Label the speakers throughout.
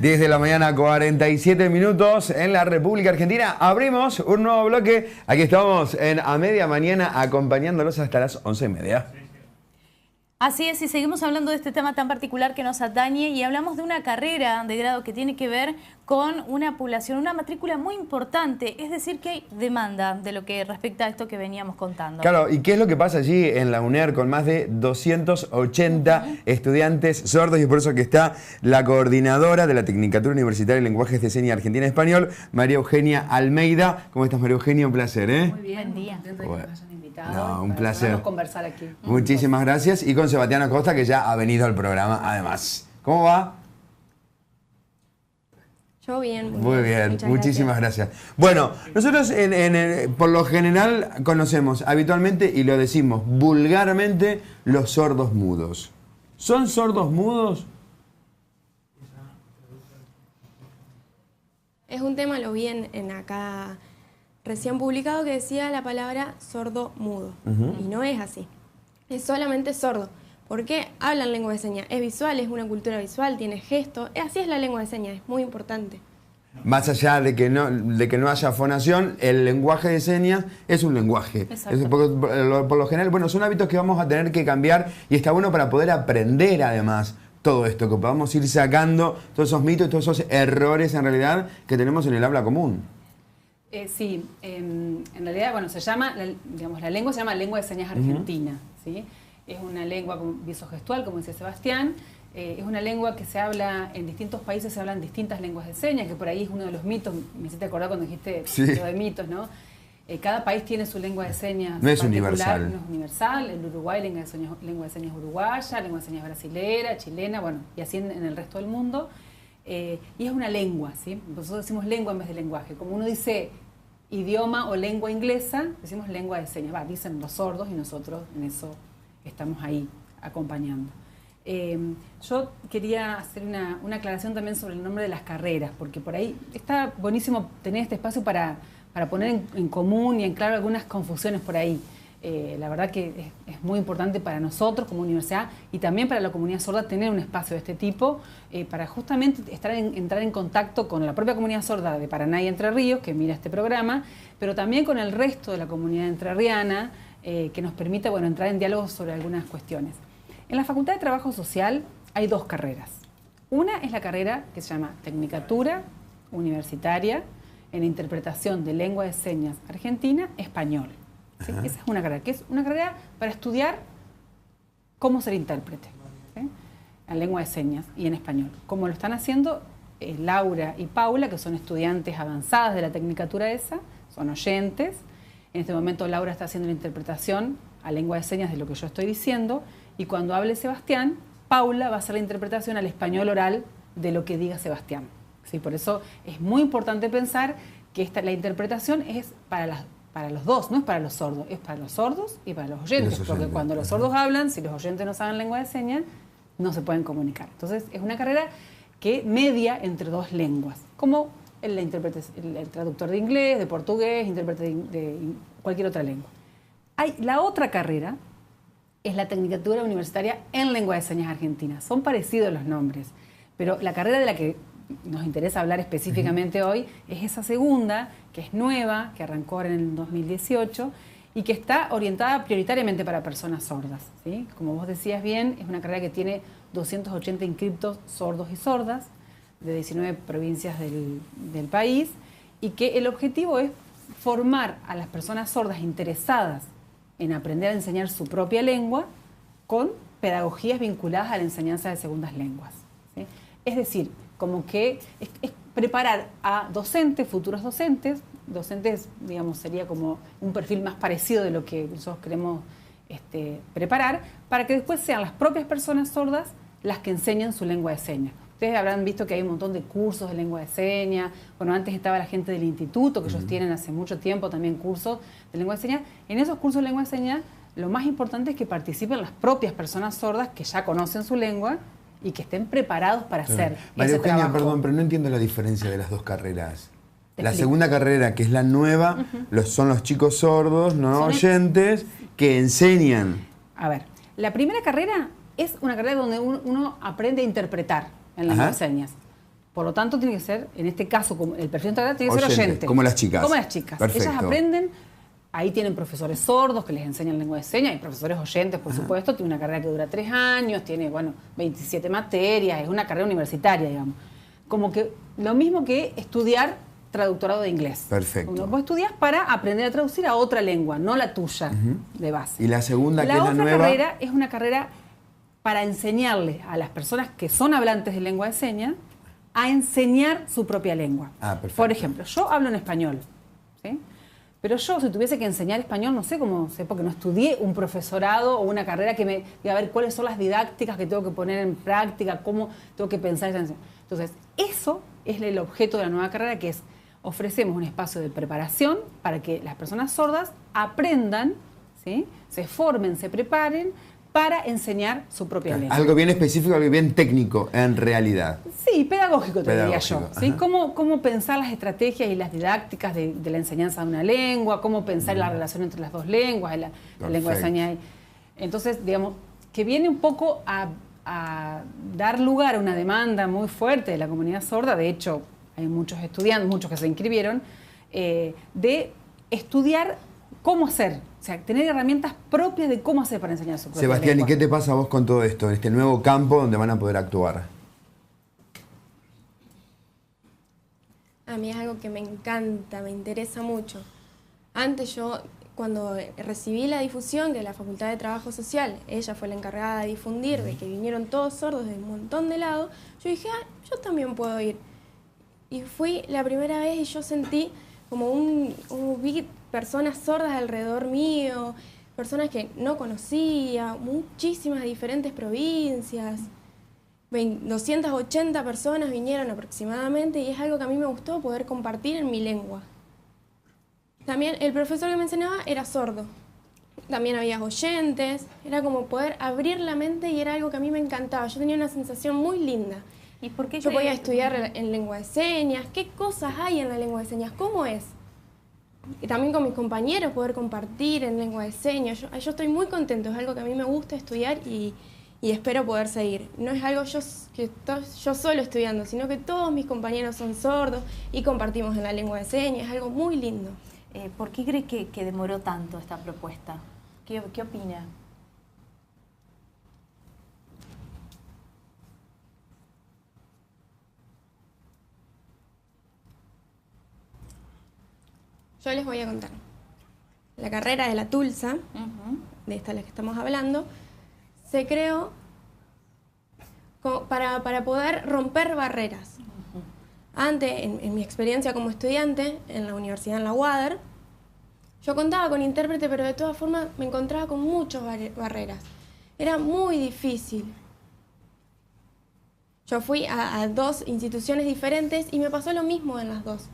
Speaker 1: 10 de la mañana, 47 minutos en la República Argentina. Abrimos un nuevo bloque. Aquí estamos en A Media Mañana acompañándolos hasta las 11:30.
Speaker 2: Así es, y seguimos hablando de este tema tan particular que nos atañe y hablamos de una carrera de grado que tiene que ver con una población, una matrícula muy importante, es decir que hay demanda de lo que respecta a esto que veníamos contando.
Speaker 1: Claro, ¿y qué es lo que pasa allí en la UNER con más de 280 estudiantes sordos? Y es por eso que está la coordinadora de la Tecnicatura Universitaria de Lenguajes de Señas Argentina y Español, María Eugenia Almeida. ¿Cómo estás, María Eugenia? Un placer, ¿eh?
Speaker 3: Muy bien,
Speaker 2: buen día.
Speaker 3: Contenta de que nos hayan invitado.
Speaker 1: No, un placer.
Speaker 3: Conversar aquí.
Speaker 1: Muchísimas gracias. Y con Sebastián Acosta, que ya ha venido al programa además. ¿Cómo va?
Speaker 4: Yo bien.
Speaker 1: Muy bien,
Speaker 4: Muchas
Speaker 1: muchísimas gracias. Bueno, nosotros por lo general conocemos habitualmente, y lo decimos vulgarmente, los sordos mudos. ¿Son sordos mudos?
Speaker 4: Es un tema, lo vi en acá recién publicado, que decía la palabra sordo mudo. Y no es así. Es solamente sordo. Porque hablan lengua de señas. Es visual, es una cultura visual, tiene gestos. Así es la lengua de señas, es muy importante.
Speaker 1: Más allá de que no haya fonación, el lenguaje de señas es un lenguaje. Por lo general, bueno, son hábitos que vamos a tener que cambiar y está bueno para poder aprender además todo esto, que podamos ir sacando todos esos mitos, todos esos errores en realidad que tenemos en el habla común.
Speaker 3: Sí, en realidad, bueno, la lengua se llama lengua de señas argentina, ¿sí? Es una lengua visogestual, como dice Sebastián. Es una lengua que se habla en distintos países, se hablan distintas lenguas de señas, que por ahí es uno de los mitos. Me hiciste acordar cuando dijiste lo de mitos, ¿no? Cada país tiene su lengua de señas.
Speaker 1: No es
Speaker 3: particular,
Speaker 1: universal.
Speaker 3: No es universal. El Uruguay, lengua de señas uruguaya, lengua de señas brasilera, chilena, bueno, y así en el resto del mundo. Y es una lengua, ¿sí? Nosotros decimos lengua en vez de lenguaje. Como uno dice idioma o lengua inglesa, decimos lengua de señas. Dicen los sordos y nosotros en eso estamos ahí acompañando. Yo quería hacer una aclaración también sobre el nombre de las carreras, porque por ahí está buenísimo tener este espacio para poner en común y en claro algunas confusiones por ahí. La verdad que es muy importante para nosotros como universidad y también para la comunidad sorda tener un espacio de este tipo para justamente entrar en contacto con la propia comunidad sorda de Paraná y Entre Ríos, que mira este programa, pero también con el resto de la comunidad entrerriana, que nos permita entrar en diálogo sobre algunas cuestiones. En la Facultad de Trabajo Social hay dos carreras. Una es la carrera que se llama Tecnicatura Universitaria en Interpretación de Lengua de Señas Argentina Español. ¿Sí? Esa es una carrera, que es una carrera para estudiar cómo ser intérprete, ¿sí? En lengua de señas y en español. Como lo están haciendo Laura y Paula, que son estudiantes avanzadas de la Tecnicatura esa, son oyentes. En este momento Laura está haciendo la interpretación a lengua de señas de lo que yo estoy diciendo, y cuando hable Sebastián, Paula va a hacer la interpretación al español oral de lo que diga Sebastián. ¿Sí? Por eso es muy importante pensar que la interpretación es para los dos, no es para los sordos, es para los sordos y para los oyentes, porque cuando los sordos hablan, si los oyentes no saben lengua de señas, no se pueden comunicar. Entonces es una carrera que media entre dos lenguas, como el traductor de inglés, de portugués, intérprete de cualquier otra lengua. La otra carrera es la Tecnicatura Universitaria en Lengua de Señas Argentina. Son parecidos los nombres, pero la carrera de la que nos interesa hablar específicamente hoy es esa segunda, que es nueva, que arrancó en el 2018 y que está orientada prioritariamente para personas sordas, ¿sí? Como vos decías bien, es una carrera que tiene 280 inscriptos sordos y sordas de 19 provincias del país, y que el objetivo es formar a las personas sordas interesadas en aprender a enseñar su propia lengua con pedagogías vinculadas a la enseñanza de segundas lenguas, ¿sí? Es decir, como que es preparar a docentes, futuros docentes, digamos, sería como un perfil más parecido de lo que nosotros queremos preparar, para que después sean las propias personas sordas las que enseñan su lengua de señas. Ustedes habrán visto que hay un montón de cursos de lengua de señas. Bueno, antes estaba la gente del instituto, que ellos tienen hace mucho tiempo también cursos de lengua de señas. En esos cursos de lengua de señas, lo más importante es que participen las propias personas sordas que ya conocen su lengua y que estén preparados para hacer
Speaker 1: María
Speaker 3: ese
Speaker 1: Eugenia,
Speaker 3: trabajo.
Speaker 1: perdón, pero no entiendo la diferencia de las dos carreras. La segunda carrera, que es la nueva, son los chicos sordos, no oyentes, que enseñan.
Speaker 3: A ver, la primera carrera es una carrera donde uno aprende a interpretar en lengua de señas. Por lo tanto, tiene que ser, en este caso, como el perfil integral tiene que ser oyente.
Speaker 1: Como las chicas.
Speaker 3: Como las chicas.
Speaker 1: Perfecto.
Speaker 3: Ellas aprenden, ahí tienen profesores sordos que les enseñan lengua de señas, y profesores oyentes, por supuesto. Tiene una carrera que dura 3 años, tiene, 27 materias, es una carrera universitaria, digamos. Como que lo mismo que estudiar traductorado de inglés.
Speaker 1: Perfecto.
Speaker 3: Vos estudias para aprender a traducir a otra lengua, no la tuya de base.
Speaker 1: Y la segunda, que es la nueva.
Speaker 3: La otra carrera es una carrera para enseñarle a las personas que son hablantes de lengua de señas a enseñar su propia lengua.
Speaker 1: Perfecto.
Speaker 3: Por ejemplo, yo hablo en español, ¿sí? Pero yo, si tuviese que enseñar español, no sé cómo sé, porque no estudié un profesorado o una carrera que me diga a ver cuáles son las didácticas que tengo que poner en práctica, cómo tengo que pensar. Entonces, eso es el objeto de la nueva carrera, que es ofrecemos un espacio de preparación para que las personas sordas aprendan, ¿sí? Se formen, se preparen para enseñar su propia lengua.
Speaker 1: Algo bien específico, algo bien técnico, en realidad.
Speaker 3: Sí, pedagógico te diría yo. ¿Sí?
Speaker 1: Ajá.
Speaker 3: Cómo pensar las estrategias y las didácticas de la enseñanza de una lengua, cómo pensar la relación entre las dos lenguas, la lengua de señas. Entonces, digamos, que viene un poco a dar lugar a una demanda muy fuerte de la comunidad sorda. De hecho, hay muchos estudiantes, muchos que se inscribieron, de estudiar cómo hacer. O sea, tener herramientas propias de cómo hacer para enseñar su propia
Speaker 1: Sebastián,
Speaker 3: lengua.
Speaker 1: ¿y qué te pasa a vos con todo esto, en este nuevo campo donde van a poder actuar?
Speaker 4: A mí es algo que me encanta, me interesa mucho. Antes yo, cuando recibí la difusión de la Facultad de Trabajo Social, ella fue la encargada de difundir, de que vinieron todos sordos de un montón de lados, yo dije, yo también puedo ir. Y fui la primera vez y yo sentí como vi personas sordas alrededor mío, personas que no conocía, muchísimas de diferentes provincias. 280 personas vinieron aproximadamente y es algo que a mí me gustó poder compartir en mi lengua. También el profesor que me enseñaba era sordo. También había oyentes, era como poder abrir la mente y era algo que a mí me encantaba. Yo tenía una sensación muy linda.
Speaker 2: ¿Y por qué
Speaker 4: yo podía estudiar en lengua de señas, qué cosas hay en la lengua de señas, cómo es. Y también con mis compañeros poder compartir en lengua de señas. Yo estoy muy contento, es algo que a mí me gusta estudiar y espero poder seguir. No es algo que yo solo estudiando, sino que todos mis compañeros son sordos y compartimos en la lengua de señas, es algo muy lindo.
Speaker 2: ¿Por qué cree que demoró tanto esta propuesta? ¿Qué opina?
Speaker 4: Yo les voy a contar. La carrera de la TULSA, de esta de la que estamos hablando, se creó para poder romper barreras. Antes, en mi experiencia como estudiante en la universidad en la UADER, yo contaba con intérprete, pero de todas formas me encontraba con muchas barreras. Era muy difícil. Yo fui a 2 instituciones diferentes y me pasó lo mismo en las 2.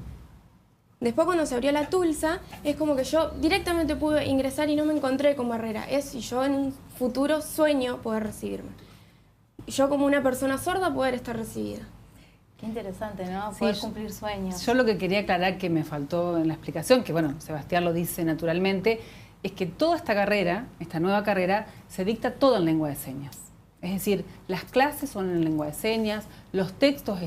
Speaker 4: Después cuando se abrió la TULSA, es como que yo directamente pude ingresar y no me encontré con barrera. Y yo en un futuro sueño poder recibirme. Y yo como una persona sorda poder estar recibida.
Speaker 2: Qué interesante, ¿no? Poder cumplir sueños.
Speaker 3: Yo lo que quería aclarar que me faltó en la explicación, que bueno, Sebastián lo dice naturalmente, es que toda esta carrera, esta nueva carrera, se dicta todo en lengua de señas. Es decir, las clases son en lengua de señas, los textos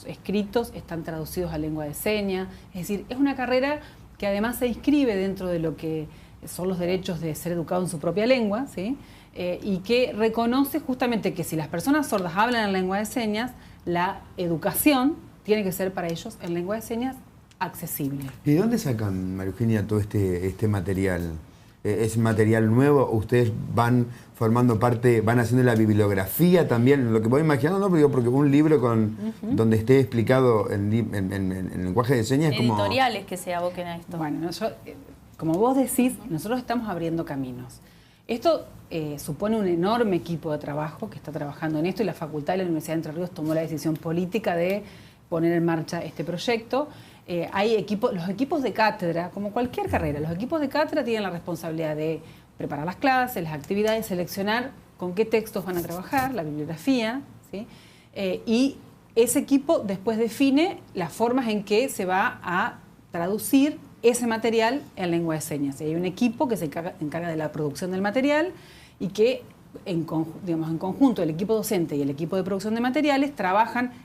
Speaker 3: escritos están traducidos a lengua de señas. Es decir, es una carrera que además se inscribe dentro de lo que son los derechos de ser educado en su propia lengua, ¿sí? Y que reconoce justamente que si las personas sordas hablan en lengua de señas, la educación tiene que ser para ellos en lengua de señas accesible.
Speaker 1: ¿Y de dónde sacan, María Eugenia, todo este material? ¿Es material nuevo? ¿Ustedes van formando parte, van haciendo la bibliografía también? Lo que voy imaginando, ¿no? Porque un libro donde esté explicado en lenguaje de señas es como...
Speaker 2: Editoriales que se aboquen a esto.
Speaker 3: Bueno, como vos decís, nosotros estamos abriendo caminos. Esto supone un enorme equipo de trabajo que está trabajando en esto y la Facultad de la Universidad de Entre Ríos tomó la decisión política de poner en marcha este proyecto. Los equipos de cátedra, como cualquier carrera, los equipos de cátedra tienen la responsabilidad de preparar las clases, las actividades, seleccionar con qué textos van a trabajar, la bibliografía, ¿sí? Y ese equipo después define las formas en que se va a traducir ese material en lengua de señas. Y hay un equipo que se encarga de la producción del material y que digamos, en conjunto el equipo docente y el equipo de producción de materiales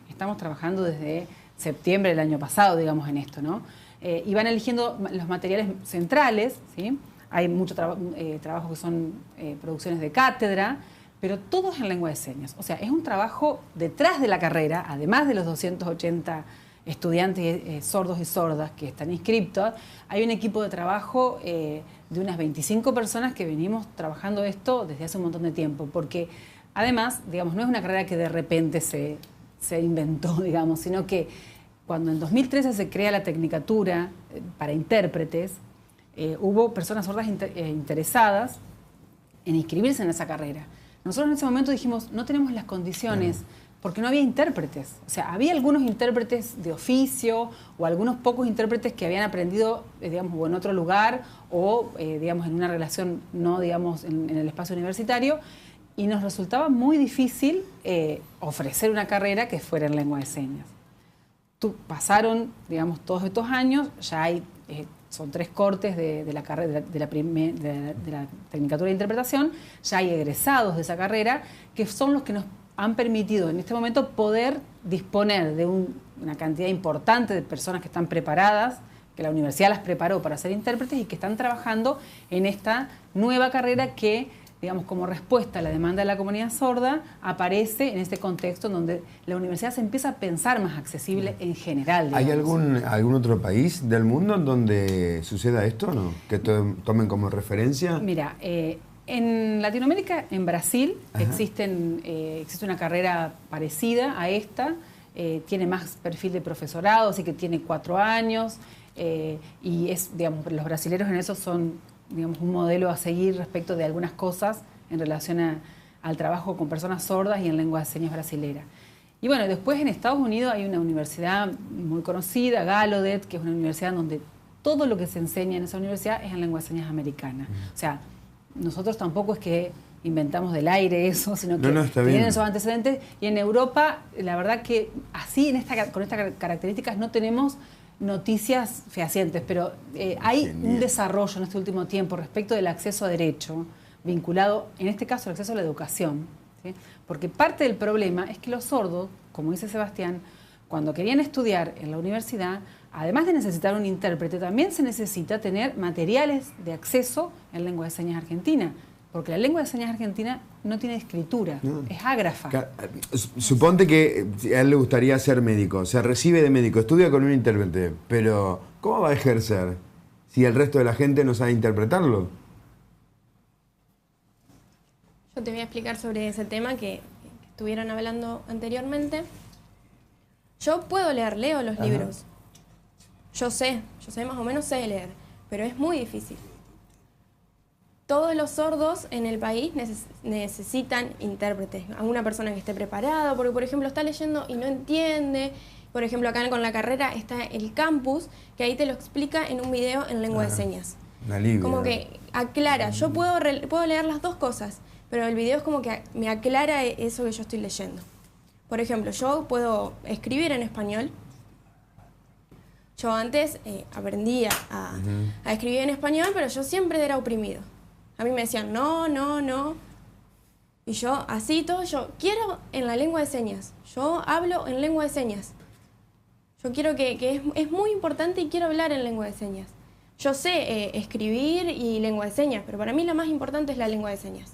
Speaker 3: estamos trabajando desde septiembre del año pasado, digamos, en esto, ¿no? Y van eligiendo los materiales centrales, ¿sí? Hay mucho trabajo que son producciones de cátedra, pero todo es en lengua de señas. O sea, es un trabajo detrás de la carrera, además de los 280 estudiantes sordos y sordas que están inscriptos, hay un equipo de trabajo de unas 25 personas que venimos trabajando esto desde hace un montón de tiempo, porque además, digamos, no es una carrera que de repente se inventó, digamos, sino que cuando en 2013 se crea la tecnicatura para intérpretes, hubo personas sordas interesadas en inscribirse en esa carrera. Nosotros en ese momento dijimos, no tenemos las condiciones, porque no había intérpretes. O sea, había algunos intérpretes de oficio o algunos pocos intérpretes que habían aprendido, digamos, o en otro lugar o, digamos, en una relación no, digamos, en el espacio universitario, y nos resultaba muy difícil ofrecer una carrera que fuera en lengua de señas. Pasaron, digamos, todos estos años, ya hay... son 3 cortes de la carrera de la Tecnicatura de Interpretación, ya hay egresados de esa carrera, que son los que nos han permitido en este momento poder disponer de una cantidad importante de personas que están preparadas, que la universidad las preparó para ser intérpretes y que están trabajando en esta nueva carrera que, digamos, como respuesta a la demanda de la comunidad sorda, aparece en este contexto en donde la universidad se empieza a pensar más accesible en general. Digamos.
Speaker 1: ¿Hay algún otro país del mundo en donde suceda esto, no? Que tomen como referencia.
Speaker 3: Mira, en Latinoamérica, en Brasil, existe una carrera parecida a esta, tiene más perfil de profesorado, así que tiene 4 años, y digamos, los brasileños en eso son, digamos, un modelo a seguir respecto de algunas cosas en relación al trabajo con personas sordas y en lengua de señas brasilera. Y bueno, después en Estados Unidos hay una universidad muy conocida, Gallaudet, que es una universidad donde todo lo que se enseña en esa universidad es en lengua de señas americana. O sea, nosotros tampoco es que inventamos del aire eso, sino que tienen esos antecedentes. Y en Europa, la verdad que así, con estas características, no tenemos noticias fehacientes, pero hay un desarrollo en este último tiempo respecto del acceso a derecho, vinculado, en este caso, al acceso a la educación, ¿sí? Porque parte del problema es que los sordos, como dice Sebastián, cuando querían estudiar en la universidad, además de necesitar un intérprete, también se necesita tener materiales de acceso en lengua de señas argentina, porque la lengua de señas argentina no tiene escritura, es ágrafa.
Speaker 1: Suponte que a él le gustaría ser médico, se recibe de médico, estudia con un intérprete, pero ¿cómo va a ejercer si el resto de la gente no sabe interpretarlo?
Speaker 4: Yo te voy a explicar sobre ese tema que estuvieron hablando anteriormente. Yo puedo leo los libros. Yo sé más o menos sé leer, pero es muy difícil. Todos los sordos en el país necesitan intérpretes, a una persona que esté preparada, porque por ejemplo está leyendo y no entiende. Por ejemplo, acá con la carrera está el campus, que ahí te lo explica en un video en lengua de señas. Como que aclara, yo puedo leer las dos cosas, pero el video es como que me aclara eso que yo estoy leyendo. Por ejemplo, yo puedo escribir en español. Yo antes aprendí a escribir en español, pero yo siempre era oprimido. A mí me decían, no, no, no. Y yo, así todo, yo quiero en la lengua de señas. Yo hablo en lengua de señas. Yo quiero que es muy importante y quiero hablar en lengua de señas. Yo sé escribir y lengua de señas, pero para mí lo más importante es la lengua de señas.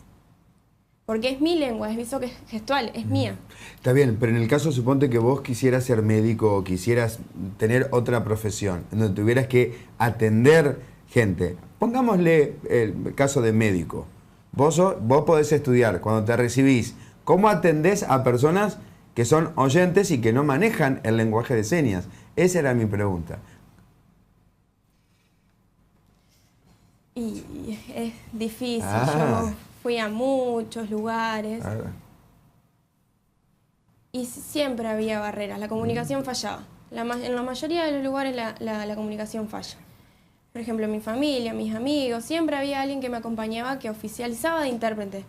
Speaker 4: Porque es mi lengua, es visogestual, es mía.
Speaker 1: Está bien, pero en el caso suponte que vos quisieras ser médico o quisieras tener otra profesión, en donde tuvieras que atender gente. Pongámosle el caso de médico. Vos podés estudiar, cuando te recibís, ¿cómo atendés a personas que son oyentes y que no manejan el lenguaje de señas? Esa era mi pregunta.
Speaker 4: Y es difícil, yo fui a muchos lugares y siempre había barreras, la comunicación fallaba. En la mayoría de los lugares la comunicación falla. Por ejemplo, mi familia, mis amigos, siempre había alguien que me acompañaba que oficializaba de intérprete,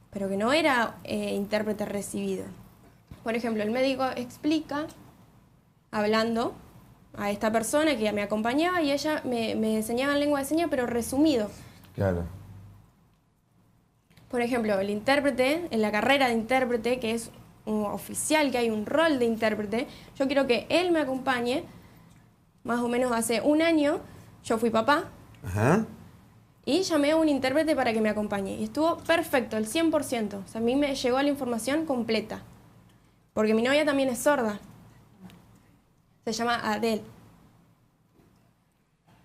Speaker 4: pero que no era intérprete recibido. Por ejemplo, el médico explica, hablando a esta persona que me acompañaba y ella me enseñaba en lengua de señas, pero resumido.
Speaker 1: Claro.
Speaker 4: Por ejemplo, el intérprete, en la carrera de intérprete, que es un oficial, que hay un rol de intérprete, yo quiero que él me acompañe. Más o menos hace un año, yo fui papá.
Speaker 1: Ajá.
Speaker 4: Y llamé a un intérprete para que me acompañe. Y estuvo perfecto, el 100%. O sea, a mí me llegó la información completa. Porque mi novia también es sorda. Se llama Adele.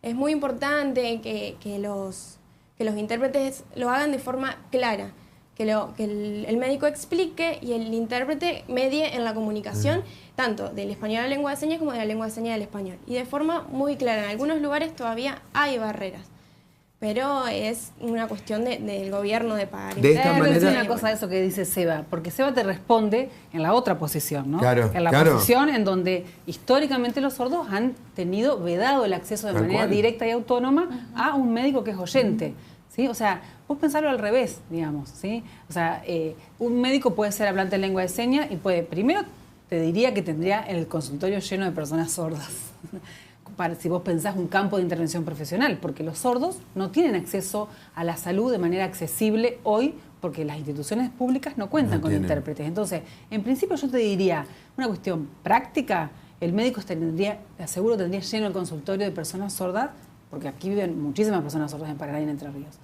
Speaker 4: Es muy importante que los intérpretes lo hagan de forma clara. Que el médico explique y el intérprete medie en la comunicación, tanto del español a la lengua de señas como de la lengua de señas del español. Y de forma muy clara. En algunos lugares todavía hay barreras. Pero es una cuestión del gobierno de pagar.
Speaker 1: De esta manera...
Speaker 3: Es una cosa de eso que dice Seba, porque Seba te responde en la otra posición, ¿no?
Speaker 1: Claro,
Speaker 3: en la posición en donde históricamente los sordos han tenido vedado el acceso de manera directa y autónoma a un médico que es oyente, ¿sí? O sea, vos pensarlo al revés, digamos, ¿sí? O sea, un médico puede ser hablante de lengua de señas y puede, primero te diría que tendría el consultorio lleno de personas sordas. Si vos pensás un campo de intervención profesional, porque los sordos no tienen acceso a la salud de manera accesible hoy, porque las instituciones públicas no cuentan con intérpretes. Entonces, en principio yo te diría, una cuestión práctica, el médico tendría lleno el consultorio de personas sordas, porque aquí viven muchísimas personas sordas en Paraná y en Entre Ríos.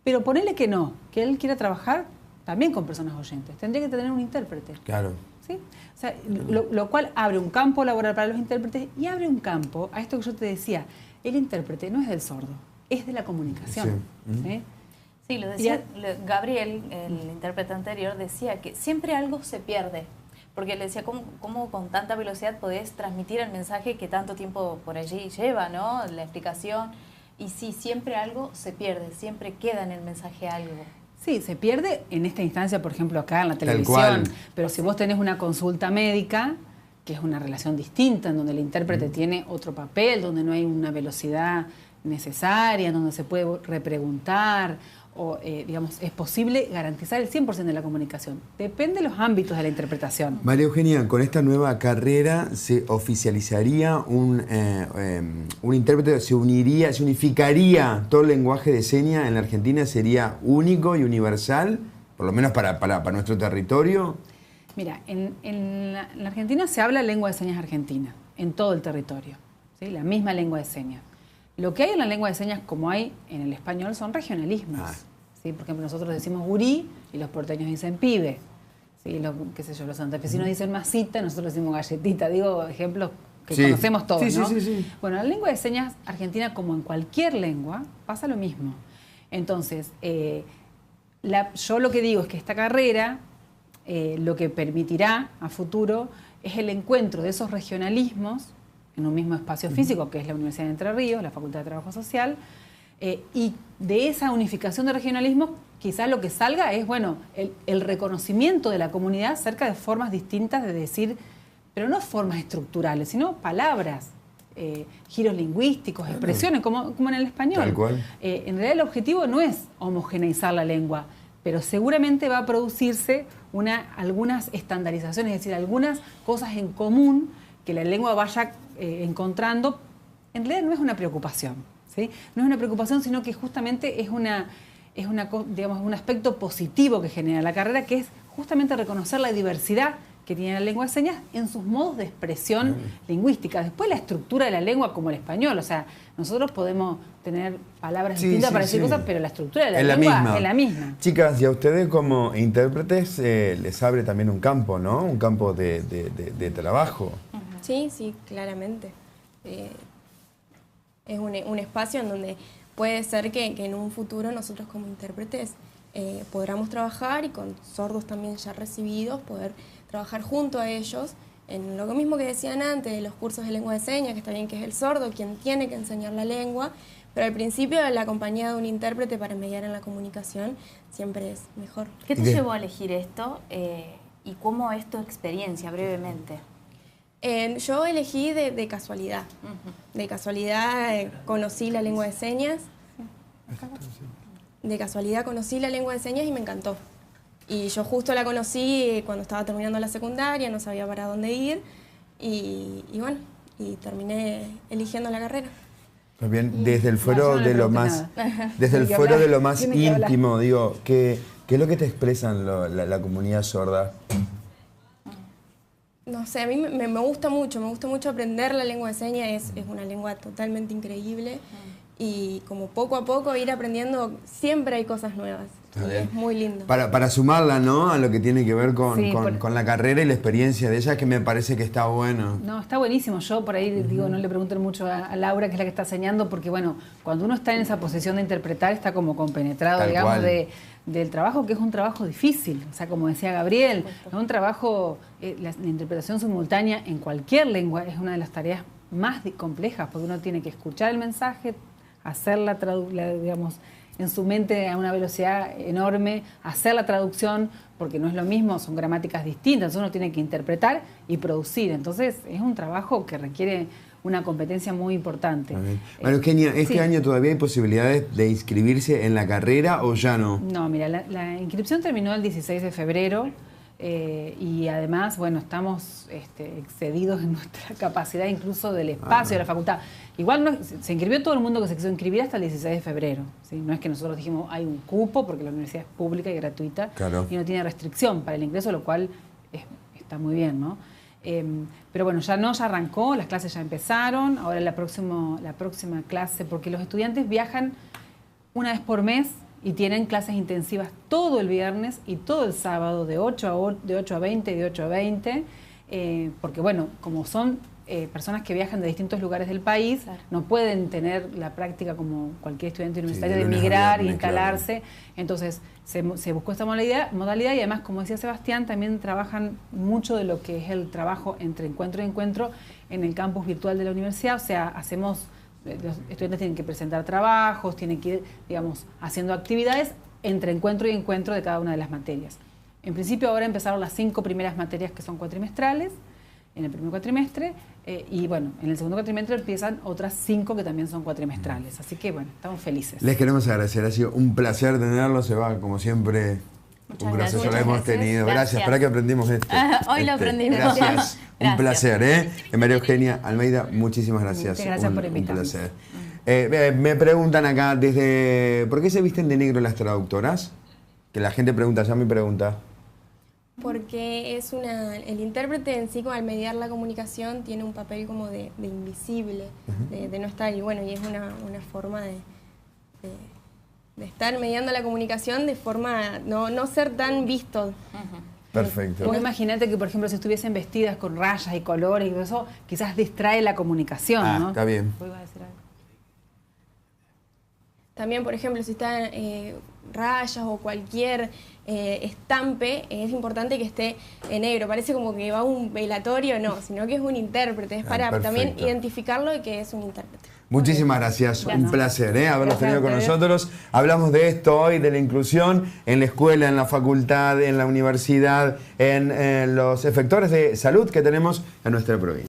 Speaker 3: Pero ponele que no, que él quiera trabajar también con personas oyentes. Tendría que tener un intérprete.
Speaker 1: Claro.
Speaker 3: ¿Sí? O sea, lo cual abre un campo laboral para los intérpretes y abre un campo a esto que yo te decía. El intérprete no es del sordo, es de la comunicación. Sí,
Speaker 2: sí, lo decía Gabriel, el intérprete anterior, decía que siempre algo se pierde. Porque le decía, ¿cómo con tanta velocidad podés transmitir el mensaje que tanto tiempo por allí lleva, ¿no? La explicación. Y sí, siempre algo se pierde, siempre queda en el mensaje algo.
Speaker 3: Sí, se pierde en esta instancia, por ejemplo, acá en la televisión. Pero si vos tenés una consulta médica, que es una relación distinta, en donde el intérprete tiene otro papel, donde no hay una velocidad necesaria, donde se puede repreguntar, o digamos, es posible garantizar el 100% de la comunicación. Depende de los ámbitos de la interpretación.
Speaker 1: María Eugenia, con esta nueva carrera se oficializaría un intérprete, se unificaría todo el lenguaje de señas en la Argentina, sería único y universal, por lo menos para nuestro territorio.
Speaker 3: Mira, en la Argentina se habla lengua de señas argentina, en todo el territorio, ¿sí? La misma lengua de señas. Lo que hay en la lengua de señas, como hay en el español, son regionalismos. ¿Sí? Por ejemplo, nosotros decimos gurí y los porteños dicen pibe. ¿Sí? Los santafesinos dicen masita, nosotros decimos galletita. Digo ejemplos que conocemos todos, ¿no?
Speaker 1: Sí.
Speaker 3: Bueno, en la lengua de señas argentina, como en cualquier lengua, pasa lo mismo. Entonces, yo lo que digo es que esta carrera lo que permitirá a futuro es el encuentro de esos regionalismos en un mismo espacio físico, que es la Universidad de Entre Ríos, la Facultad de Trabajo Social, y de esa unificación de regionalismos, quizás lo que salga es, bueno, el reconocimiento de la comunidad acerca de formas distintas de decir, pero no formas estructurales, sino palabras, giros lingüísticos, expresiones, como en el español.
Speaker 1: Tal cual.
Speaker 3: En realidad el objetivo no es homogeneizar la lengua, pero seguramente va a producirse algunas estandarizaciones, es decir, algunas cosas en común que la lengua vaya encontrando. En realidad no es una preocupación, ¿sí? No es una preocupación, sino que justamente es digamos, un aspecto positivo que genera la carrera, que es justamente reconocer la diversidad que tiene la lengua de señas en sus modos de expresión lingüística. Después la estructura de la lengua como el español, o sea, nosotros podemos tener palabras distintas para decir cosas, pero la estructura de la lengua es la misma.
Speaker 1: Chicas, y a ustedes como intérpretes les abre también un campo, ¿no? Un campo de trabajo.
Speaker 4: Sí, claramente. Es un espacio en donde puede ser que en un futuro nosotros como intérpretes podamos trabajar y con sordos también ya recibidos, poder trabajar junto a ellos en lo mismo que decían antes, los cursos de lengua de señas, que está bien que es el sordo quien tiene que enseñar la lengua, pero al principio la compañía de un intérprete para mediar en la comunicación siempre es mejor.
Speaker 2: ¿Qué te llevó a elegir esto y cómo es tu experiencia brevemente?
Speaker 4: Yo elegí de casualidad. De casualidad conocí la lengua de señas. De casualidad conocí la lengua de señas y me encantó. Y yo justo la conocí cuando estaba terminando la secundaria, no sabía para dónde ir. Y bueno, y terminé eligiendo la carrera.
Speaker 1: Bien, desde el fuero de lo más, desde el fuero de lo más íntimo, digo, ¿qué ¿Qué es lo que te expresan la comunidad sorda?
Speaker 4: No sé, a mí me gusta mucho aprender la lengua de señas, es una lengua totalmente increíble y como poco a poco ir aprendiendo, siempre hay cosas nuevas. Es muy lindo.
Speaker 1: Para sumarla, ¿no? A lo que tiene que ver con la carrera y la experiencia de ella, que me parece que está bueno.
Speaker 3: No, está buenísimo. Yo por ahí digo, no le pregunten mucho a Laura, que es la que está enseñando, porque bueno, cuando uno está en esa posición de interpretar, está como compenetrado,
Speaker 1: Tal
Speaker 3: digamos,
Speaker 1: cual.
Speaker 3: del trabajo, que es un trabajo difícil. O sea, como decía Gabriel, es un trabajo, la interpretación simultánea en cualquier lengua es una de las tareas más complejas, porque uno tiene que escuchar el mensaje, hacerla, digamos, en su mente a una velocidad enorme, hacer la traducción, porque no es lo mismo, son gramáticas distintas, uno tiene que interpretar y producir. Entonces, es un trabajo que requiere una competencia muy importante.
Speaker 1: Bueno, Eugenia, ¿este
Speaker 3: sí.
Speaker 1: año todavía hay posibilidades de inscribirse en la carrera o ya no?
Speaker 3: No, mira, la inscripción terminó el 16 de febrero y además, bueno, estamos excedidos en nuestra capacidad incluso del espacio de la facultad. Igual se inscribió todo el mundo que se quiso inscribir hasta el 16 de febrero. ¿Sí? No es que nosotros dijimos hay un cupo, porque la universidad es pública y gratuita,
Speaker 1: claro,
Speaker 3: y no tiene restricción para el ingreso, lo cual está muy bien, ¿no? Pero bueno, ya arrancó, las clases ya empezaron, ahora la próxima clase, porque los estudiantes viajan una vez por mes y tienen clases intensivas todo el viernes y todo el sábado de 8 a 20 y de 8 a 20, porque bueno, como son personas que viajan de distintos lugares del país, claro, no pueden tener la práctica como cualquier estudiante universitario, de emigrar y instalarse. Claro. Entonces se buscó esta modalidad y además, como decía Sebastián, también trabajan mucho de lo que es el trabajo entre encuentro y encuentro en el campus virtual de la universidad. O sea, los estudiantes tienen que presentar trabajos, tienen que ir, digamos, haciendo actividades entre encuentro y encuentro de cada una de las materias. En principio ahora empezaron las 5 primeras materias que son cuatrimestrales, en el primer cuatrimestre, y bueno, en el segundo cuatrimestre empiezan otras 5 que también son cuatrimestrales. Así que bueno, estamos felices.
Speaker 1: Les queremos agradecer, ha sido un placer tenerlos, Seba, como siempre.
Speaker 2: Muchas
Speaker 1: un gracias,
Speaker 2: gracias.
Speaker 1: lo hemos tenido. Gracias, para que aprendimos esto.
Speaker 2: Hoy lo aprendimos.
Speaker 1: Gracias, un placer, ¿eh? María Eugenia Almeida, muchísimas gracias.
Speaker 3: Muchas gracias por invitarnos.
Speaker 1: Un placer. Me preguntan acá, ¿por qué se visten de negro las traductoras? Que la gente pregunta, ya me pregunta.
Speaker 4: Porque el intérprete en sí, al mediar la comunicación, tiene un papel como de invisible, de no estar, y bueno, y es una forma de estar mediando la comunicación de forma no ser tan visto.
Speaker 1: Perfecto.
Speaker 3: Vos imagínate que, por ejemplo, si estuviesen vestidas con rayas y colores y todo eso, quizás distrae la comunicación, ¿no?
Speaker 1: Está bien.
Speaker 3: ¿Vos ibas a decir algo?
Speaker 4: También, por ejemplo, si están rayas o cualquier estampe, es importante que esté en negro. Parece como que va a un velatorio, no, sino que es un intérprete. Es para también identificarlo y que es un intérprete.
Speaker 1: Muchísimas gracias, un placer haberlos tenido con nosotros. Hablamos de esto hoy, de la inclusión en la escuela, en la facultad, en la universidad, en los efectores de salud que tenemos en nuestra provincia.